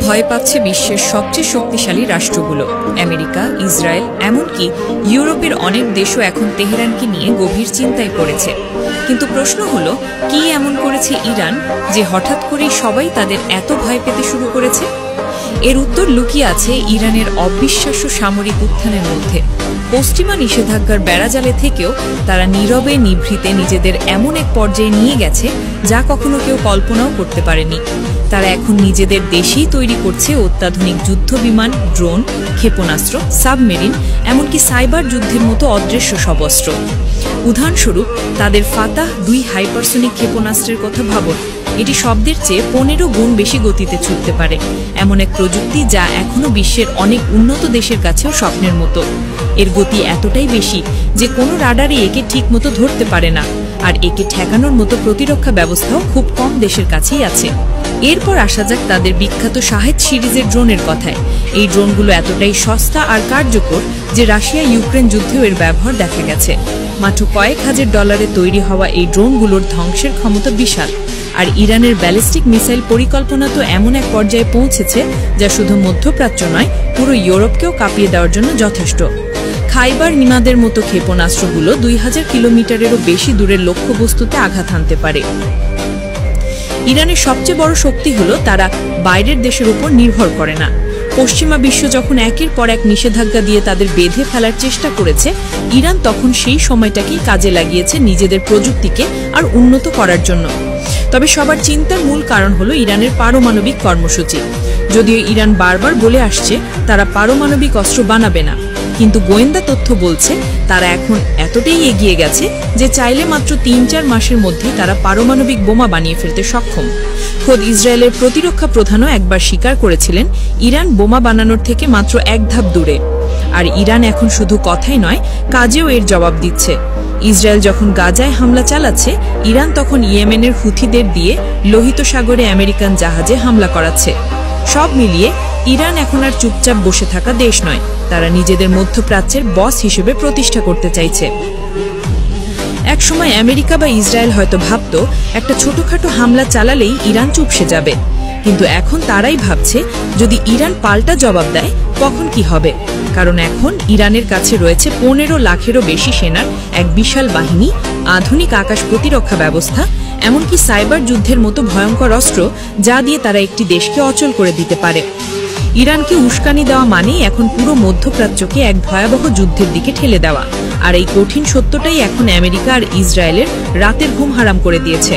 ভয় পাচ্ছে বিশ্বের সবচেয়ে শক্তিশালী রাষ্ট্রগুলো। আমেরিকা, ইসরায়েল, এমনকি ইউরোপের অনেক দেশও এখন তেহরানকে নিয়ে গভীর চিন্তায় পড়েছে। কিন্তু প্রশ্ন হলো, কি এমন করেছে ইরান যে হঠাৎ করেই সবাই তাদের এত ভয় পেতে শুরু করেছে? এর উত্তর লুকিয়ে আছে ইরানের অবিশ্বাস্য সামরিক উত্থানের মধ্যে। পশ্চিমা নিষেধাজ্ঞার বেড়াজালে থেকেও তারা নীরবে নিভৃতে নিজেদের এমন এক পর্যায়ে নিয়ে গেছে যা কখনো কেউ কল্পনাও করতে পারেনি। তারা এখন নিজেদের দেশেই তৈরি করছে অত্যাধুনিক যুদ্ধ বিমান, ড্রোন, ক্ষেপণাস্ত্র, সাবমেরিন, এমনকি সাইবার যুদ্ধের মতো অদৃশ্য সব অস্ত্র। উদাহরণস্বরূপ, তাদের ফাতাহ 2 হাইপারসোনিক ক্ষেপণাস্ত্রের কথা ভাবুন। এটি শব্দের চেয়ে 15 গুণ বেশি গতিতে ছুটতে পারে, এমন এক প্রযুক্তি যা এখনো বিশ্বের অনেক উন্নত দেশের কাছেও স্বপ্নের মতো। এর গতি এতটাই বেশি যে কোনো রাডারই একে ঠিক মতো ধরতে পারে না, আর একে ঠেকানোর মতো প্রতিরক্ষা ব্যবস্থাও খুব কম দেশের কাছেই আছে। এরপর আসা যাক তাদের বিখ্যাত শাহেদ সিরিজের ড্রোনের কথায়। এই ড্রোনগুলো এতটাই সস্তা আর কার্যকর যে রাশিয়া ইউক্রেন যুদ্ধেও এর ব্যবহার দেখা গেছে। মাত্র কয়েক হাজার ডলারে তৈরি হওয়া এই ড্রোনগুলোর ধ্বংসের ক্ষমতা বিশাল। আর ইরানের ব্যালিস্টিক মিসাইল পরিকল্পনা তো এমন এক পর্যায়ে পৌঁছেছে যা শুধু মধ্যপ্রাচ্য নয়, পুরো ইউরোপকেও কাঁপিয়ে দেওয়ার জন্য যথেষ্ট। খাইবার নিমাদের মতো ক্ষেপণাস্ত্রগুলো 2000 কিলোমিটারেরও বেশি দূরের লক্ষ্যবস্তুতে আঘাত হানতে পারে। ইরানের সবচেয়ে বড় শক্তি হলো তারা বাইরের দেশের উপর নির্ভর করে না। পশ্চিমা বিশ্ব যখন একের পর এক নিষেধাজ্ঞা দিয়ে তাদের বেঁধে ফেলার চেষ্টা করেছে, ইরান তখন সেই সময়টাকেই কাজে লাগিয়েছে নিজেদের প্রযুক্তিকে আর উন্নত করার জন্য। তবে সবার চিন্তার মূল কারণ হলো ইরানের পারমাণবিক কর্মসূচি। যদিও ইরান বারবার বলে আসছে তারা পারমাণবিক অস্ত্র বানাবে না, কিন্তু গোয়েন্দা তথ্য বলছে তারা এখন এতটাই এগিয়ে গেছে যে চাইলে মাত্র 3-4 মাসের মধ্যে তারা পারমাণবিক বোমা বানিয়ে ফেলতে সক্ষম। খোদ ইসরায়েলের প্রতিরক্ষা প্রধানও একবার স্বীকার করেছিলেন ইরান বোমা বানানোর থেকে মাত্র এক ধাপ দূরে। আর ইরান এখন শুধু কথাই নয়, কাজেও এর জবাব দিচ্ছে। ইসরায়েল যখন গাজায় হামলা চালাচ্ছে, ইরান তখন ইয়েমেনের হুথিদের দিয়ে লোহিত সাগরে আমেরিকান জাহাজে হামলা করাচ্ছে। সব মিলিয়ে ইরান এখন আর চুপচাপ বসে থাকা দেশ নয়, তারা নিজেদের মধ্যপ্রাচ্যের বস হিসেবে প্রতিষ্ঠা করতে চাইছে। একসময় আমেরিকা বা ইসরায়েল হয়তো ভাবত একটা ছোটখাটো হামলা চালালেই ইরান চুপসে যাবে, কিন্তু এখন তারাই ভাবছে যদি ইরান পাল্টা জবাব দেয় তখন কি হবে। কারণ এখন ইরানের কাছে রয়েছে 15 লাখেরও বেশি সেনার এক বিশাল বাহিনী, আধুনিক আকাশ প্রতিরক্ষা ব্যবস্থা, এমনকি সাইবার যুদ্ধের মতো ভয়ঙ্কর অস্ত্র যা দিয়ে তারা একটি দেশকে অচল করে দিতে পারে। ইরানকে উস্কানি দেওয়া মানেই এখন পুরো মধ্যপ্রাচ্যকে এক ভয়াবহ যুদ্ধের দিকে ঠেলে দেওয়া। আর এই কঠিন সত্যটাই এখন আমেরিকা আর ইসরায়েলের রাতের ঘুম হারাম করে দিয়েছে।